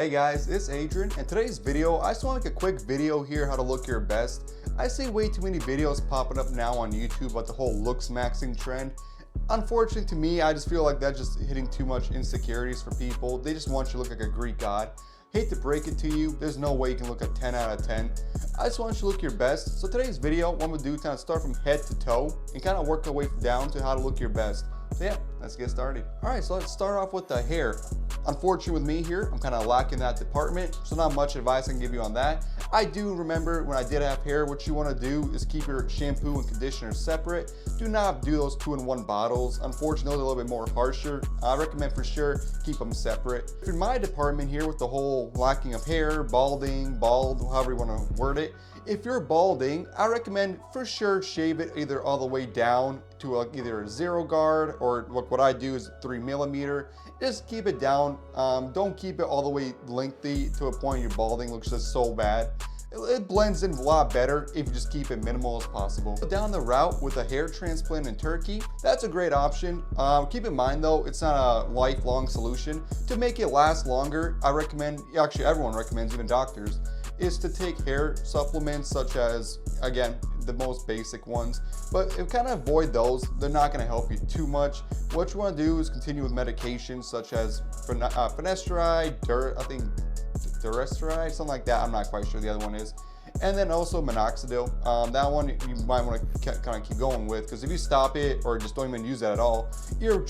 Hey guys, it's Adrian, and today's video, I just want to make a quick video here how to look your best. I see way too many videos popping up now on YouTube about the whole looks maxing trend. Unfortunately to me, I just feel like that's just hitting too much insecurities for people. They just want you to look like a Greek god. Hate to break it to you, there's no way you can look a 10 out of 10. I just want you to look your best. So today's video, what I'm gonna do is kind of start from head to toe and kind of work our way down to how to look your best. So yeah, let's get started. All right, so let's start off with the hair. Unfortunately with me here, I'm kind of lacking that department, so not much advice I can give you on that. I do remember when I did have hair, what you want to do is keep your shampoo and conditioner separate. Do not do those 2-in-1 bottles. Unfortunately, those are a little bit more harsher. I recommend for sure keep them separate. In my department here with the whole lacking of hair, balding, bald, however you want to word it, if you're balding, I recommend for sure shave it either all the way down to either a 0 guard, or what I do is 3mm. Just keep it down. Don't keep it all the way lengthy to a point your balding looks just so bad. It blends in a lot better if you just keep it minimal as possible. Down the route with a hair transplant in Turkey, that's a great option. Keep in mind though, it's not a lifelong solution. To make it last longer, I recommend, actually everyone recommends, even doctors, is to take hair supplements such as, again, the most basic ones, but kind of avoid those. They're not going to help you too much. What you want to do is continue with medications such as finasteride, I think durasteride, something like that. I'm not quite sure the other one is. And then also minoxidil. That one you might want to kind of keep going with, because if you stop it or just don't even use that at all, your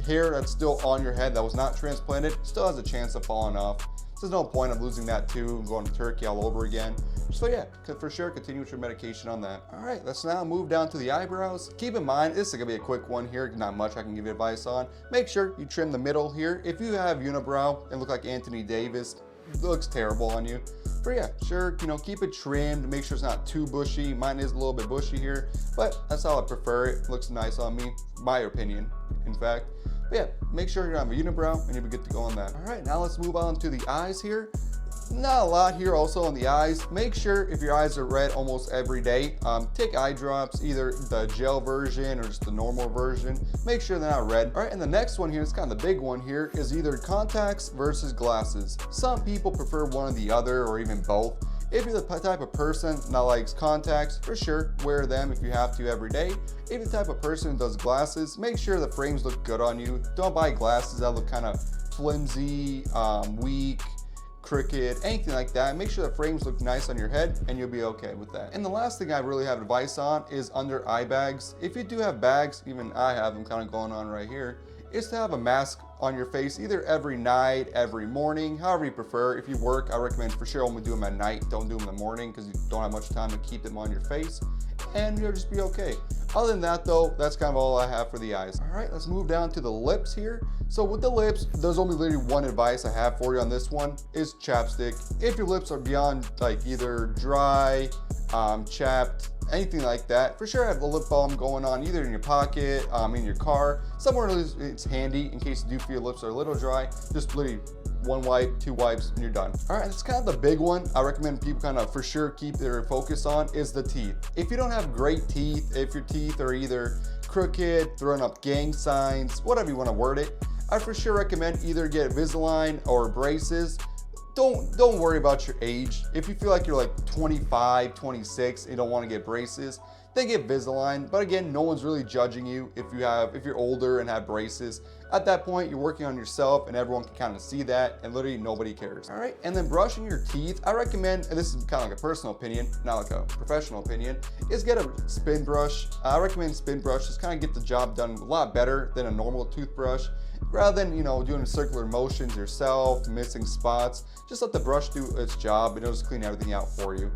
hair that's still on your head that was not transplanted still has a chance of falling off. So there's no point of losing that too and going to Turkey all over again. So yeah, for sure continue with your medication on that. All right, let's now move down to the eyebrows. Keep in mind, this is gonna be a quick one here, not much I can give you advice on. Make sure you trim the middle here. If you have unibrow and look like Anthony Davis, it looks terrible on you. But yeah, sure, keep it trimmed, make sure it's not too bushy. Mine is a little bit bushy here, but that's how I prefer it. It looks nice on me, my opinion, in fact. But yeah, make sure you have a unibrow and you'll be good to go on that. All right, now let's move on to the eyes here. Not a lot here also on the eyes. Make sure if your eyes are red almost every day, take eye drops, either the gel version or just the normal version. Make sure they're not red. All right, and the next one here is kind of the big one here, is either contacts versus glasses. Some people prefer one or the other, or even both. If you're the type of person that likes contacts, for sure, wear them if you have to every day. If you're the type of person who does glasses, make sure the frames look good on you. Don't buy glasses that look kind of flimsy, weak, crooked, anything like that. Make sure the frames look nice on your head and you'll be okay with that. And the last thing I really have advice on is under eye bags. If you do have bags, even I have them kind of going on right here, is to have a mask on your face either every night, every morning, however you prefer. If you work, I recommend for sure only do them at night. Don't do them in the morning because you don't have much time to keep them on your face, and you'll just be okay. Other than that though, that's kind of all I have for the eyes. All right, let's move down to the lips here. So with the lips, there's only literally one advice I have for you on this one, is chapstick. If your lips are beyond like either dry, chapped, anything like that, for sure have a lip balm going on either in your pocket, in your car, somewhere it's handy in case you do feel your lips are a little dry. Just literally 1 wipe, 2 wipes, and you're done. All right, that's kind of the big one I recommend people kind of for sure keep their focus on, is the teeth. If you don't have great teeth, if your teeth are either crooked, throwing up gang signs, whatever you want to word it, I for sure recommend either get Invisalign or braces. Don't worry about your age. If you feel like you're like 25, 26, and you don't want to get braces, then get Invisalign. But again, no one's really judging you if you're older and have braces. At that point, you're working on yourself and everyone can kind of see that, and literally nobody cares. All right, and then brushing your teeth, I recommend, and this is kind of like a personal opinion, not like a professional opinion, is get a spin brush. I recommend spin brush, just kind of get the job done a lot better than a normal toothbrush. Rather than, doing circular motions yourself, missing spots, just let the brush do its job and it'll just clean everything out for you.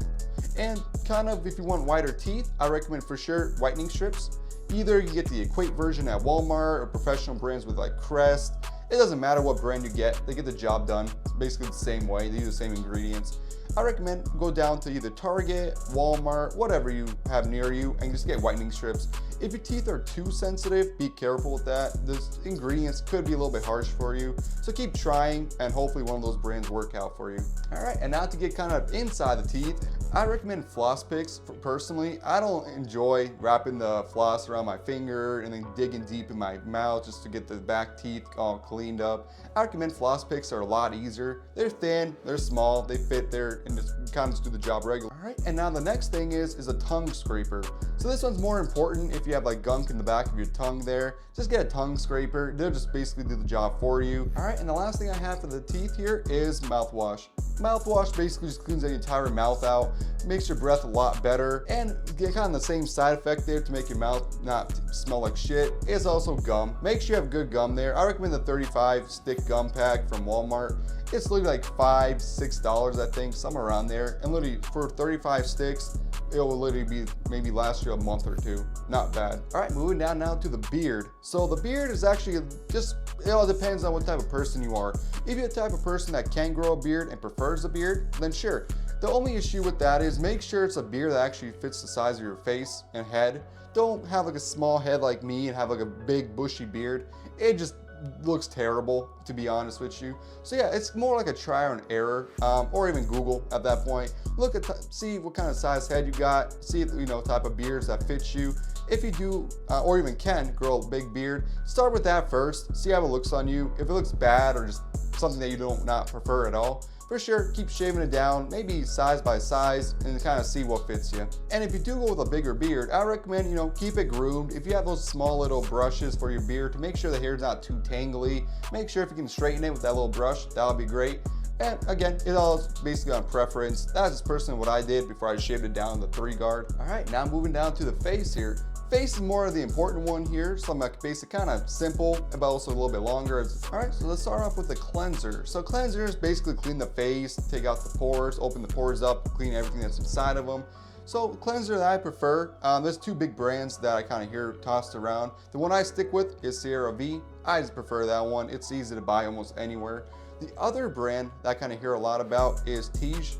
And kind of, if you want whiter teeth, I recommend for sure whitening strips. Either you get the Equate version at Walmart or professional brands with like Crest. It doesn't matter what brand you get, they get the job done. It's basically the same way, they use the same ingredients. I recommend go down to either Target, Walmart, whatever you have near you, and just get whitening strips. If your teeth are too sensitive, be careful with that. The ingredients could be a little bit harsh for you, so keep trying and hopefully one of those brands work out for you. All right, and now to get kind of inside the teeth, I recommend floss picks. Personally, I don't enjoy wrapping the floss around my finger and then digging deep in my mouth just to get the back teeth all cleaned up. I recommend floss picks are a lot easier. They're thin, they're small, they fit there and just kind of just do the job regular. All right, and now the next thing is a tongue scraper. So this one's more important if you have like gunk in the back of your tongue there. Just get a tongue scraper. They'll just basically do the job for you. All right, and the last thing I have for the teeth here is mouthwash. Mouthwash basically just cleans the entire mouth out, makes your breath a lot better, and get kind of the same side effect there to make your mouth not smell like shit. It's also gum. Make sure you have good gum there. I recommend the 35 stick gum pack from Walmart. It's literally like $5, $6, I think, somewhere around there. And literally for 35 sticks, it will literally be maybe last you a month or two. Not bad. All right, moving down now to the beard. So the beard is actually just, it all depends on what type of person you are. If you're the type of person that can grow a beard and prefers a beard, then sure. The only issue with that is make sure it's a beard that actually fits the size of your face and head. Don't have like a small head like me and have like a big bushy beard. It just looks terrible, to be honest with you. So yeah, it's more like a trial and error, or even Google at that point. Look at, see what kind of size head you got, see if, you know, type of beards that fits you. If you do, or even can grow a big beard, start with that first, see how it looks on you. If it looks bad or just something that you don't not prefer at all, for sure, keep shaving it down, maybe size by size, and kind of see what fits you. And if you do go with a bigger beard, I recommend, you know, keep it groomed. If you have those small little brushes for your beard to make sure the hair's not too tangly, make sure if you can straighten it with that little brush, that'll be great. And again, it all is basically on preference. That's just personally what I did before I shaved it down the 3-guard. All right, now moving down to the face here. Face is more of the important one here. Something like basic, kind of simple, but also a little bit longer. All right, so let's start off with the cleanser. So cleansers basically clean the face, take out the pores, open the pores up, clean everything that's inside of them. So cleanser that I prefer, there's 2 big brands that I kind of hear tossed around. The one I stick with is CeraVe. I just prefer that one. It's easy to buy almost anywhere. The other brand that I kind of hear a lot about is Tige.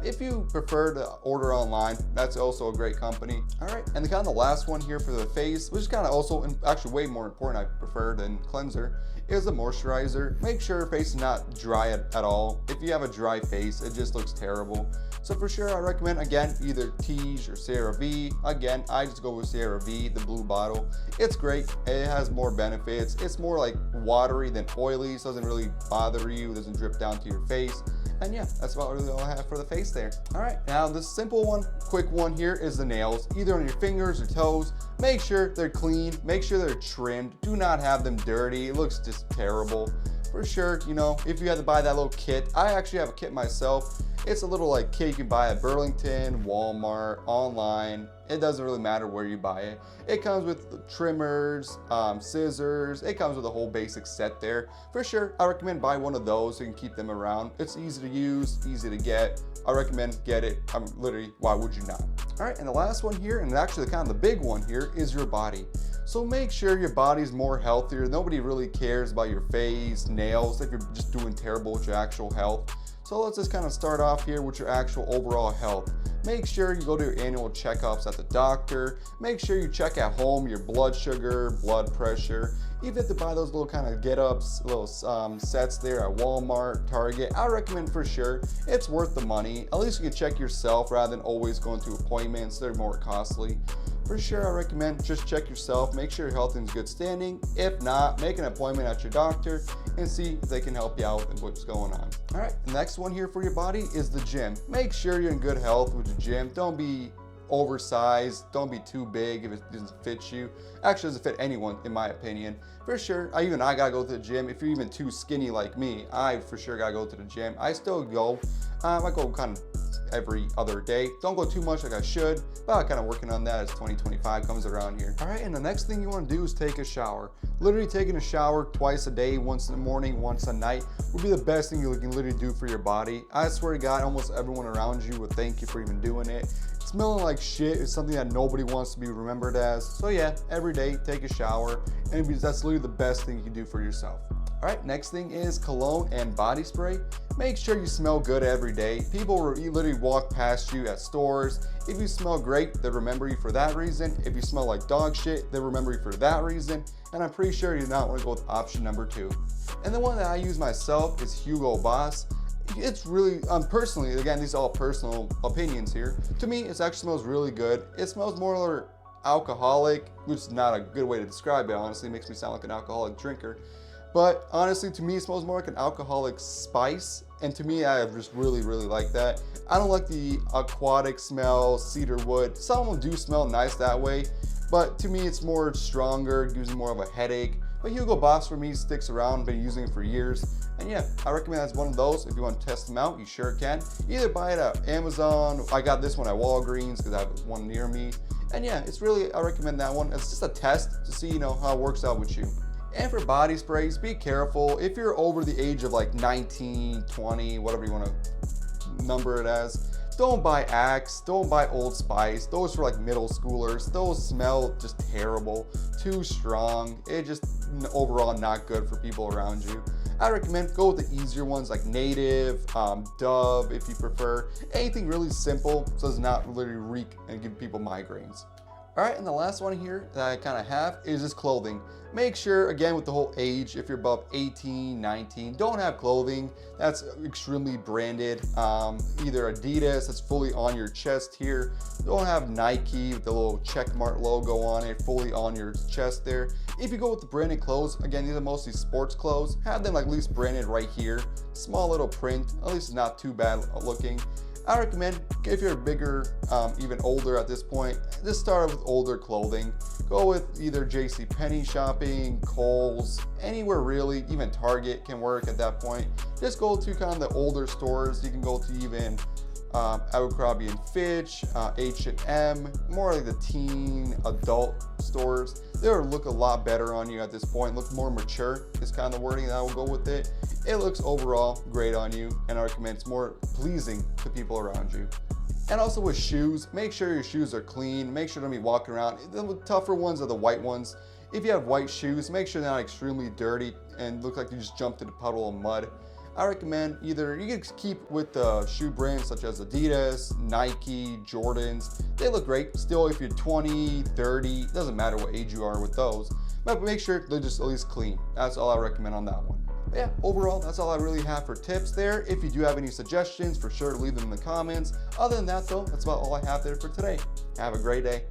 If you prefer to order online, that's also a great company. All right, and the kind of the last one here for the face, which is kind of also actually way more important, I prefer, than cleanser, is a moisturizer. Make sure your face is not dry at all. If you have a dry face, it just looks terrible. So for sure, I recommend, again, either Tige or CeraVe. Again, I just go with CeraVe, the blue bottle. It's great. It has more benefits. It's more like watery than oily, so it doesn't really bother you, it doesn't drip down to your face. And yeah, that's about really all I have for the face there. All right, now the simple one, quick one here is the nails, either on your fingers or toes. Make sure they're clean, make sure they're trimmed. Do not have them dirty. It looks just terrible. For sure, you know, if you had to buy that little kit, I actually have a kit myself. It's a little like kit you can buy at Burlington, Walmart, online. It doesn't really matter where you buy it. It comes with trimmers, scissors. It comes with a whole basic set there. For sure, I recommend buy one of those so you can keep them around. It's easy to use, easy to get. I recommend get it. Literally, why would you not? All right, and the last one here, and actually kind of the big one here, is your body. So make sure your body's more healthier. Nobody really cares about your face, nails, if you're just doing terrible with your actual health. So let's just kind of start off here with your actual overall health. Make sure you go to your annual checkups at the doctor. Make sure you check at home your blood sugar, blood pressure. Even if you have to buy those little kind of get-ups, little sets there at Walmart, Target, I recommend for sure. It's worth the money. At least you can check yourself rather than always going to appointments. They're more costly. For sure, I recommend just check yourself, make sure your health is in good standing. If not, make an appointment at your doctor and see if they can help you out with what's going on. All right, the next one here for your body is the gym. Make sure you're in good health with the gym. Don't be oversized, don't be too big if it doesn't fit you. Actually, doesn't fit anyone in my opinion. For sure, I gotta go to the gym. If you're even too skinny like me, I for sure gotta go to the gym. I still go, I go kind of every other day. Don't go too much like I should, but I'm kind of working on that as 2025 comes around here. All right, and the next thing you want to do is take a shower. Literally taking a shower twice a day, once in the morning, once at night, would be the best thing you can literally do for your body. I swear to God, almost everyone around you would thank you for even doing it. Smelling like shit is something that nobody wants to be remembered as. So yeah, every day take a shower, and that's literally the best thing you can do for yourself. All right, next thing is cologne and body spray. Make sure you smell good every day. People will literally walk past you at stores. If you smell great, they'll remember you for that reason. If you smell like dog shit, they'll remember you for that reason. And I'm pretty sure you do not want to go with option number 2. And the one that I use myself is Hugo Boss. It's really, personally, again, these are all personal opinions here. To me, it actually smells really good. It smells more alcoholic, which is not a good way to describe it, honestly. It makes me sound like an alcoholic drinker. But honestly, to me, it smells more like an alcoholic spice. And to me, I just really like that. I don't like the aquatic smell, cedar wood. Some of them do smell nice that way, but to me, it's more stronger, gives me more of a headache. But Hugo Boss for me sticks around, been using it for years. And yeah, I recommend that's one of those. If you want to test them out, you sure can. Either buy it at Amazon. I got this one at Walgreens because I have one near me. And yeah, it's really, I recommend that one. It's just a test to see, how it works out with you. And for body sprays, be careful. If you're over the age of like 19, 20, whatever you want to number it as, don't buy Axe, don't buy Old Spice. Those for like middle schoolers. Those smell just terrible, too strong. It just overall not good for people around you. I recommend go with the easier ones like Native, Dove if you prefer. Anything really simple so does not really reek and give people migraines. All right, and the last one here that I kind of have is just clothing. Make sure, again, with the whole age, if you're above 18, 19, don't have clothing that's extremely branded. Either Adidas that's fully on your chest here. Don't have Nike with the little checkmark logo on it, fully on your chest there. If you go with the branded clothes, again, these are mostly sports clothes. Have them like at least branded right here. Small little print, at least not too bad looking. I recommend if you're bigger, even older at this point, just start with older clothing. Go with either JCPenney shopping, Kohl's, anywhere really, even Target can work at that point. Just go to kind of the older stores. You can go to even Abercrombie & Fitch, H&M, more like the teen, adult stores. They'll look a lot better on you at this point, look more mature is kind of the wording that I will go with it. It looks overall great on you, and I recommend it's more pleasing to people around you. And also with shoes, make sure your shoes are clean, make sure don't be walking around. The tougher ones are the white ones. If you have white shoes, make sure they're not extremely dirty and look like you just jumped in a puddle of mud. I recommend either you can keep with the shoe brands such as Adidas, Nike, Jordans. They look great. Still, if you're 20, 30, it doesn't matter what age you are with those, but make sure they're just at least clean. That's all I recommend on that one. But yeah, overall, that's all I really have for tips there. If you do have any suggestions, for sure to leave them in the comments. Other than that though, that's about all I have there for today. Have a great day.